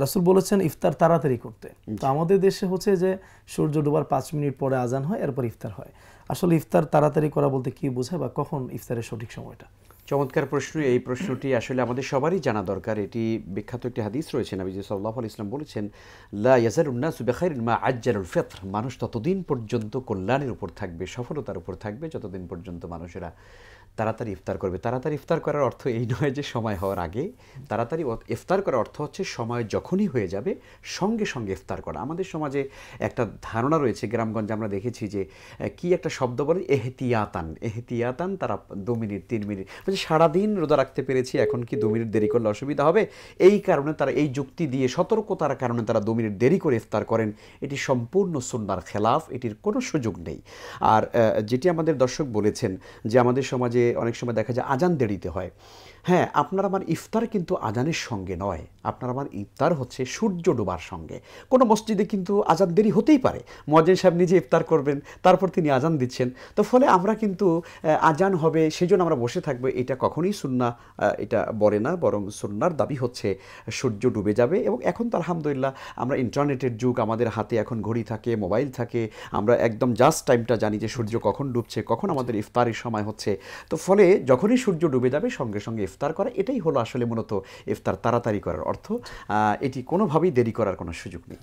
রাসূল বলেছেন ইফতার তাড়াতাড়ি করতে। তো আমাদের দেশে হচ্ছে যে সূর্য ডোবার 5 মিনিট পরে আজান হয়, এরপর ইফতার হয়। আসলে ইফতার তাড়াতাড়ি করা বলতে কি বোঝায় বা কখন ইফতারের সঠিক সময়টা? চমৎকার প্রশ্ন। এই প্রশ্নটি আসলে আমাদের সবারই জানা দরকার। এটি বিখ্যাত একটি হাদিস রয়েছে, নবীজি সাল্লাল্লাহু আলাইহি ওয়াসাল্লাম বলেছেন, লা ইয়াজালুন নাসু বিখাইরিন মা আজ্জালুল ফিত্র। মানুষ ততদিন পর্যন্ত কল্যাণের উপর থাকবে, সফলতার উপর থাকবে, যতদিন পর্যন্ত মানুষেরা তাড়াতাড়ি ইফতার করবে। তাড়াতাড়ি ইফতার করার অর্থ এই নয় যে সময় হওয়ার আগে। তাড়াতাড়ি ইফতার করার অর্থ হচ্ছে সময় যখনই হয়ে যাবে সঙ্গে সঙ্গে ইফতার করা। আমাদের সমাজে একটা ধারণা রয়েছে, গ্রামগঞ্জে আমরা দেখেছি যে কি একটা শব্দ বলে এহতিয়াতান। এহতিয়াতান তারা 2 মিনিট 3 মিনিট, বলছে সারাদিন রোজা রাখতে পেরেছি, এখন কি 2 মিনিট দেরি করলে অসুবিধা হবে? এই কারণে তারা এই যুক্তি দিয়ে, সতর্কতার কারণে তারা 2 মিনিট দেরি করে ইফতার করেন। এটি সম্পূর্ণ সুন্নাহর খেলাফ, এটির কোনো সুযোগ নেই। আর যেটি আমাদের দর্শক বলেছেন যে আমাদের সমাজে অনেক সময় দেখা যায় আজান দেরিতে হয়। হ্যাঁ, আপনার আমার ইফতার কিন্তু আজানের সঙ্গে নয়, আপনার আমার ইফতার হচ্ছে সূর্য ডোবার সঙ্গে। কোনো মসজিদে কিন্তু আজান দেরি হতেই পারে, মুয়াজ্জিন সাহেব নিজে ইফতার করবেন, তারপর তিনি আজান দিচ্ছেন। তো ফলে আমরা কিন্তু আজান হবে সেজন্য আমরা বসে থাকবো, এটা কখনোই সুন্নাহ এটা বলে না। বরং সুন্নাহর দাবি হচ্ছে সূর্য ডুবে যাবে। এবং এখন তো আলহামদুলিল্লাহ আমরা ইন্টারনেটের যুগ, আমাদের হাতে এখন ঘড়ি থাকে, মোবাইল থাকে, আমরা একদম জাস্ট টাইমটা জানি যে সূর্য কখন ডুবছে, কখন আমাদের ইফতারের সময় হচ্ছে। তো ফলে যখনই সূর্য ডুবে যাবে সঙ্গে সঙ্গে ইফতার করা, এটাই হলো আসলে মূলত ইফতার তাড়াতাড়ি করার অর্থ। এটি কোনোভাবেই দেরি করার কোনো সুযোগ নেই।